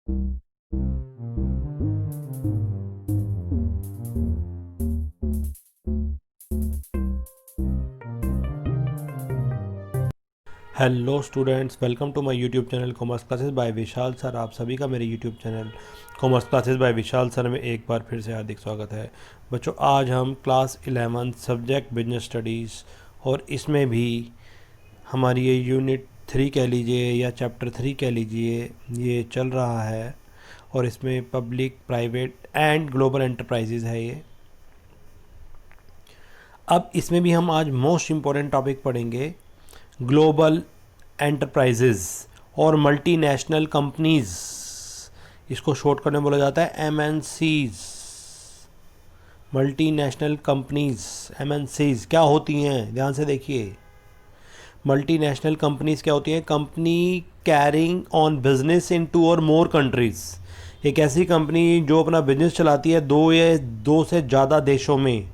Hello students, welcome to my YouTube channel commerce classes by Vishal sir. आप सभी का मेरे YouTube channel commerce classes by Vishal sir में एक बार फिर से हार्दिक स्वागत है। बच्चों, आज हम क्लास 11 सब्जेक्ट बिजनेस स्टडीज़ और इसमें भी हमारी ये यूनिट 3 कह लीजिए या चैप्टर 3 कह लीजिए, ये चल रहा है और इसमें public, private and global enterprises है ये। अब इसमें भी हम आज मोस्ट इम्पॉर्टेंट टॉपिक पढ़ेंगे, ग्लोबल एंटरप्राइजेज़ और मल्टीनेशनल कंपनीज़। इसको शॉर्टकट में बोला जाता है MNCs। मल्टीनेशनल कंपनीज़, MNCs क्या होती हैं, ध्यान से देखिए। मल्टीनेशनल कंपनीज़ क्या होती हैं? Company carrying on business in 2 और मोर कंट्रीज़। एक ऐसी कंपनी जो अपना बिजनेस चलाती है 2 या 2 से ज़्यादा देशों में।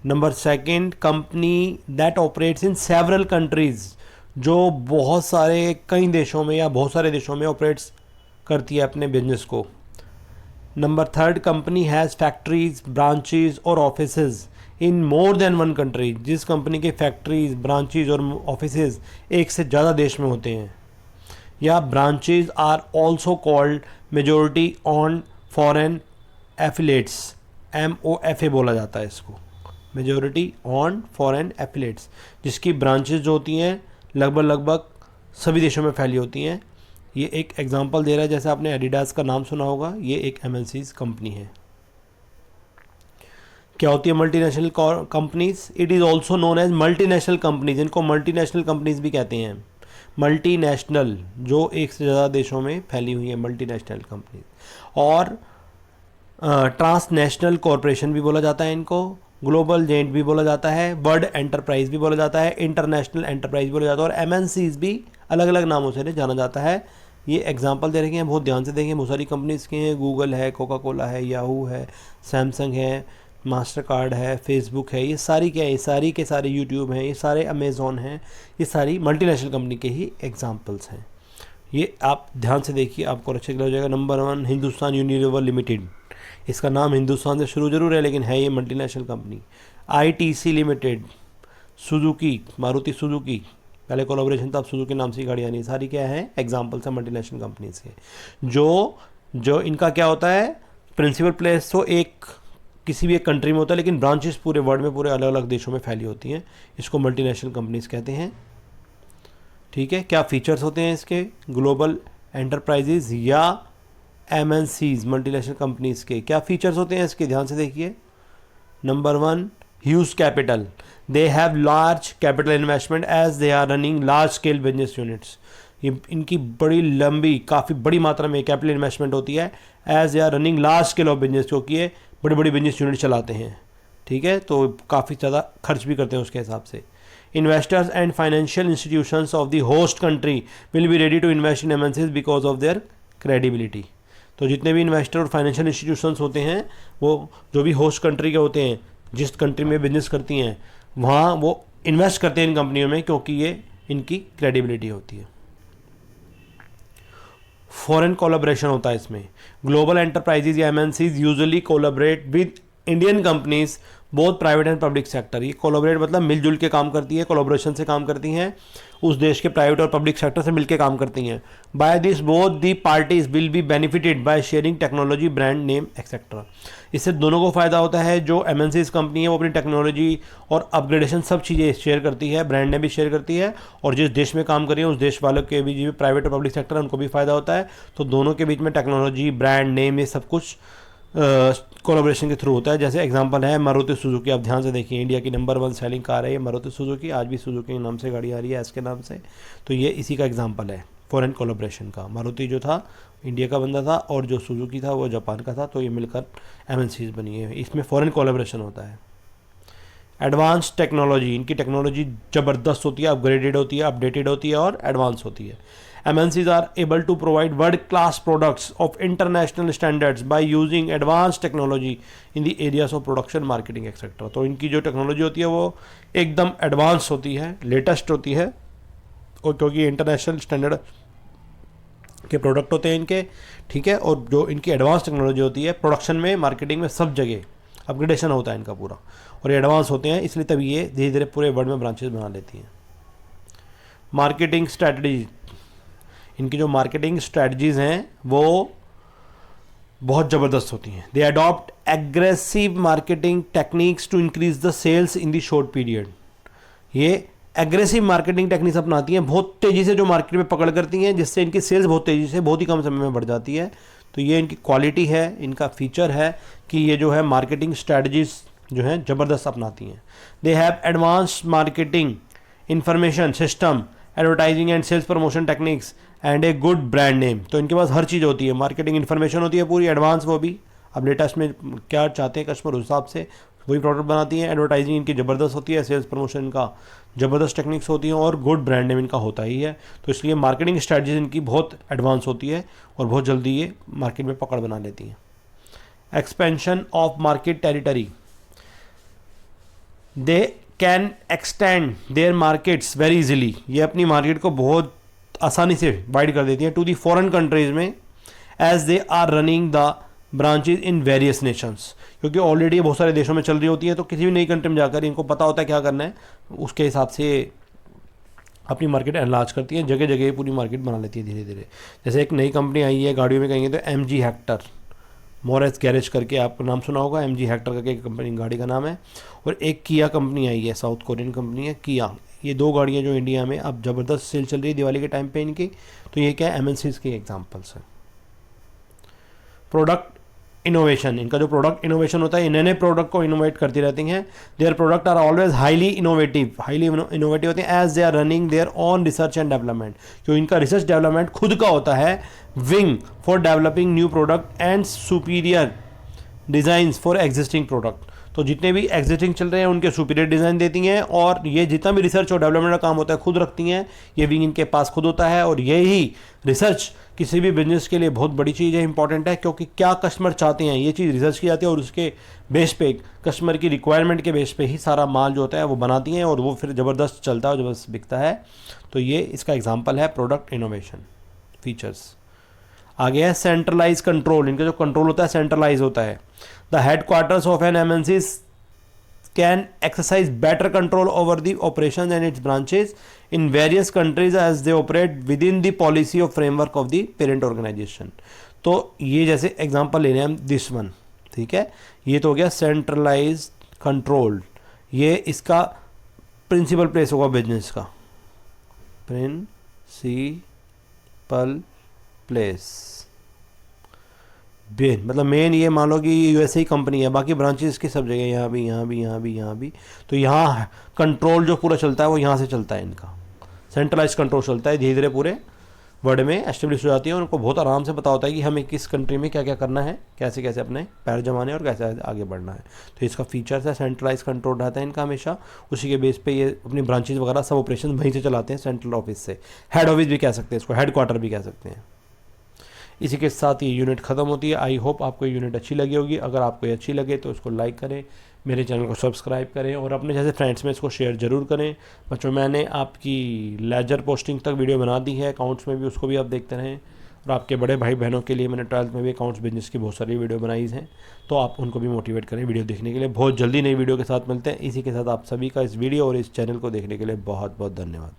Number second, company that operates in several countries, जो बहुत सारे कई देशों में या बहुत सारे देशों में ऑपरेट्स करती है अपने बिजनेस को। Number third, company has factories, branches और offices in more than one country. जिस कंपनी के फैक्ट्रीज, ब्रांचेज और ऑफिसेज एक से ज़्यादा देश में होते हैं। या branches are also called majority on foreign affiliates, MOFA बोला जाता है इसको, मेजोरिटी ऑन फॉरेन एफिलेट्स, जिसकी ब्रांचेज जो होती हैं लगभग सभी देशों में फैली होती हैं। ये एक एग्जांपल दे रहा है, जैसे आपने एडिडास का नाम सुना होगा, ये एक MNCs कंपनी है। क्या होती है multinational companies? It is also known as multinational companies. इनको मल्टीनेशनल कंपनीज भी कहते हैं। मल्टीनेशनल, जो एक से ज़्यादा देशों में फैली हुई है, मल्टीनेशनल कंपनीज। और ट्रांसनेशनल कॉरपोरेशन भी बोला जाता है इनको, ग्लोबल जेंट भी बोला जाता है, वर्ल्ड एंटरप्राइज भी बोला जाता है, इंटरनेशनल एंटरप्राइज भी बोला जाता है, और MNCs भी अलग अलग नामों से जाना जाता है। ये एग्जांपल दे रखे हैं, बहुत ध्यान से देखें। बहुत सारी कंपनीज के हैं, गूगल है, कोका कोला है, याहू है, सैमसंग है, मास्टर कार्ड है, फेसबुक है। ये सारी क्या है? ये सारी के सारे यूट्यूब हैं, ये सारे अमेज़ॉन हैं, ये सारी मल्टीनेशनल कंपनी के ही एग्जाम्पल्स हैं। ये आप ध्यान से देखिए, आपको अच्छे हो जाएगा। Number 1, Hindustan Unilever limited. इसका नाम हिंदुस्तान से शुरू जरूर है, लेकिन है ये multinational company. ITC limited, Suzuki, Maruti Suzuki, पहले कोलैबोरेशन था, अब सुजुकी नाम से गाड़ियाँ नहीं। सारी क्या है? एग्जाम्पल्स है मल्टीनेशनल कंपनीज के। जो इनका क्या होता है, प्रिंसिपल प्लेस तो एक किसी भी एक कंट्री में होता है, लेकिन ब्रांचेस पूरे वर्ल्ड में, पूरे अलग अलग देशों में फैली होती हैं। इसको मल्टीनेशनल कंपनीज कहते हैं। ठीक है, क्या फीचर्स होते हैं इसके? ग्लोबल एंटरप्राइजेज या MNCs, मल्टीनेशनल कंपनीज के क्या फीचर्स होते हैं इसके? ध्यान से देखिए। Number 1, huge capital. They have large capital investment as they are running large scale business units. ये इनकी बड़ी लंबी, काफ़ी बड़ी मात्रा में कैपिटल इन्वेस्टमेंट होती है as they are running large scale of business, क्योंकि ये बड़ी बड़ी बिजनेस यूनिट चलाते हैं। ठीक है, तो काफ़ी ज़्यादा खर्च भी करते हैं उसके हिसाब से। Investors and financial institutions of the host country will be ready to invest in MNCs because of their credibility. तो जितने भी इन्वेस्टर और फाइनेंशियल इंस्टीट्यूशंस होते हैं, वो जो भी होस्ट कंट्री के होते हैं, जिस कंट्री में बिजनेस करती हैं, वहाँ वो इन्वेस्ट करते हैं इन कंपनियों में, क्योंकि ये इनकी क्रेडिबिलिटी होती है। फॉरेन कोलैबोरेशन होता है इसमें। ग्लोबल एंटरप्राइजेज या MNCs usually collaborate with Indian companies, both private and public sector. ये कोलैबोरेट मतलब मिलजुल के काम करती है, कोलैबोरेशन से काम करती हैं, उस देश के प्राइवेट और पब्लिक सेक्टर से मिलकर काम करती हैं। By this both the parties will be benefited by sharing technology, brand name etcetera. इससे दोनों को फ़ायदा होता है। जो MNCs कंपनी है वो अपनी टेक्नोलॉजी और अपग्रेडेशन सब चीज़ें शेयर करती है, ब्रांड नेम भी शेयर करती है, और जिस देश में काम कर रही है उस देश वालों के भी, जो प्राइवेट और पब्लिक सेक्टर है, उनको भी फ़ायदा होता है। तो दोनों के बीच में टेक्नोलॉजी, ब्रांड नेम, ये सब कुछ कोलैबोरेशन के थ्रू होता है। जैसे एग्जांपल है मारुति सुजुकी। आप ध्यान से देखिए, इंडिया की नंबर 1 सेलिंग कार है ये मारुति सुजुकी। आज भी सुजुकी के नाम से गाड़ी आ रही है, इसके नाम से। तो ये इसी का एग्जांपल है फॉरेन कोलैबोरेशन का। मारुति जो था इंडिया का बंदा था, और जो सुजुकी था वो जापान का था, तो ये मिलकर MNCs बनी है। इसमें फॉरेन कोलैबोरेशन होता है। एडवांस टेक्नोलॉजी, इनकी टेक्नोलॉजी ज़बरदस्त होती है, अपग्रेडेड होती है, अपडेटेड होती है और एडवांस होती है। MNCs are able to provide world-class products of international standards by using advanced technology in the areas of production, marketing, etc. तो इनकी जो टेक्नोलॉजी होती है वो एकदम एडवांस होती है, लेटेस्ट होती है, और क्योंकि इंटरनेशनल स्टैंडर्ड के प्रोडक्ट होते हैं इनके, ठीक है। और जो इनकी एडवांस टेक्नोलॉजी होती है प्रोडक्शन में, मार्केटिंग में, सब जगह अपग्रेडेशन होता है इनका पूरा, और ये एडवांस होते हैं, इसलिए तभी ये धीरे धीरे पूरे वर्ल्ड में ब्रांचेस बना लेती हैं। मार्केटिंग स्ट्रैटेजी, इनकी जो मार्केटिंग स्ट्रैटेजीज़ हैं वो बहुत ज़बरदस्त होती हैं। They adopt aggressive marketing techniques to increase the sales in the short period. ये एग्रेसिव मार्केटिंग टेक्निक्स अपनाती हैं, बहुत तेज़ी से जो मार्केट में पकड़ करती हैं, जिससे इनकी सेल्स बहुत तेज़ी से बहुत ही कम समय में बढ़ जाती है। तो ये इनकी क्वालिटी है, इनका फीचर है कि ये जो है मार्केटिंग स्ट्रैटेजीज जो हैं ज़बरदस्त अपनाती हैं। They have advance marketing information system, advertising and sales promotion techniques and a good brand name. तो इनके पास हर चीज़ होती है, मार्केटिंग इन्फॉर्मेशन होती है पूरी एडवांस, वो भी अब लेटेस्ट में क्या चाहते हैं कस्टमर उस हिसाब से वही प्रोडक्ट बनाती हैं। एडवर्टाइजिंग इनकी ज़बरदस्त होती है, सेल्स प्रमोशन इनका ज़बरदस्त टेक्निक्स होती हैं, और गुड ब्रांड नेम इनका होता ही है। तो इसलिए मार्केटिंग स्ट्रैटेजीज इनकी बहुत एडवांस होती है और बहुत जल्दी ये मार्केट में पकड़ बना लेती हैं। Expansion of market territory, they can extend their markets very easily. ये अपनी मार्केट को बहुत आसानी से वाइड कर देती हैं टू दी फॉरेन कंट्रीज़ में, as they are running the branches in various nations. क्योंकि ऑलरेडी बहुत सारे देशों में चल रही होती है, तो किसी भी नई कंट्री में जाकर इनको पता होता है क्या करना है, उसके हिसाब से अपनी मार्केट एनलार्ज करती है, जगह जगह पूरी मार्केट बना लेती है धीरे धीरे। जैसे एक नई कंपनी आई है गाड़ियों में कहेंगे तो MG हेक्टर, मोरेस गैरेज करके आपको नाम सुना होगा, MG हेक्टर करके एक कंपनी गाड़ी का नाम है। और एक किया कंपनी आई है, साउथ कोरियन कंपनी है किया। ये दो गाड़ियाँ जो इंडिया में अब ज़बरदस्त सेल चल रही है दिवाली के टाइम पे इनकी। तो ये क्या है, MNCs के एग्जाम्पल्स हैं। प्रोडक्ट इनोवेशन, इनका जो प्रोडक्ट इनोवेशन होता है, नए नए प्रोडक्ट को इनोवेट करती रहती हैं। Their product are always highly innovative होते हैं, as they are running their own research and development. जो इनका रिसर्च डेवलपमेंट खुद का होता है, wing for developing new product and superior designs for existing product. तो जितने भी एग्जिस्टिंग चल रहे हैं उनके सुपीरियर डिज़ाइन देती हैं, और ये जितना भी रिसर्च और डेवलपमेंट का काम होता है खुद रखती हैं। ये विंग इनके पास खुद होता है, और यही रिसर्च किसी भी बिजनेस के लिए बहुत बड़ी चीज़ है, इंपॉर्टेंट है। क्योंकि क्या कस्टमर चाहते हैं ये चीज़ रिसर्च की जाती है, और उसके बेस पे कस्टमर की रिक्वायरमेंट के बेस पे ही सारा माल जो होता है वो बनाती हैं, और वो फिर ज़बरदस्त चलता है और ज़बरदस्त बिकता है। तो ये इसका एग्जाम्पल है प्रोडक्ट इनोवेशन फीचर्स। आगे है सेंट्रलाइज कंट्रोल, इनका जो कंट्रोल होता है सेंट्रलाइज होता है। The headquarters of an MNCs can exercise better control over the operation and its branches in various countries as they operate within the policy of framework of the parent organisation. तो ये जैसे example ले रहे हैं हम this one, ठीक है। ये तो हो गया सेंट्रलाइज कंट्रोल, ये इसका प्रिंसिपल प्लेस होगा बिजनेस का, प्रिंसिपल प्लेस। मतलब मेन ये मान लो कि USA ही कंपनी है, बाकी ब्रांचेस की सब जगह, यहाँ भी यहाँ भी यहाँ भी यहाँ भी। तो यहाँ कंट्रोल जो पूरा चलता है वो यहाँ से चलता है, इनका सेंट्रलाइज कंट्रोल चलता है, धीरे धीरे पूरे वर्ल्ड में एस्टेब्लिश हो जाती है। उनको बहुत आराम से पता होता है कि हमें किस कंट्री में क्या क्या करना है, कैसे कैसे अपने पैर जमाने और कैसे आगे बढ़ना है। तो इसका फीचर्स है सेंट्रलाइज कंट्रोल रहता है इनका हमेशा, उसी के बेस पे ये अपनी ब्रांचेज वगैरह सब ऑपरेशन वहीं से चलाते हैं, सेंट्रल ऑफिस से। हेड ऑफिस भी कह सकते हैं इसको, हेड क्वार्टर भी कह सकते हैं। इसी के साथ ये यूनिट ख़त्म होती है। आई होप आपको ये यूनिट अच्छी लगी होगी। अगर आपको ये अच्छी लगे तो इसको लाइक करें, मेरे चैनल को सब्सक्राइब करें, और अपने जैसे फ्रेंड्स में इसको शेयर ज़रूर करें। बच्चों, मैंने आपकी लेजर पोस्टिंग तक वीडियो बना दी है, अकाउंट्स में भी, उसको भी आप देखते रहें। और आपके बड़े भाई बहनों के लिए मैंने 12th में भी अकाउंट्स बिजनेस की बहुत सारी वीडियो बनाई हैं, तो आप उनको भी मोटिवेट करें वीडियो देखने के लिए। बहुत जल्दी नई वीडियो के साथ मिलते हैं। इसी के साथ आप सभी का इस वीडियो और इस चैनल को देखने के लिए बहुत बहुत धन्यवाद।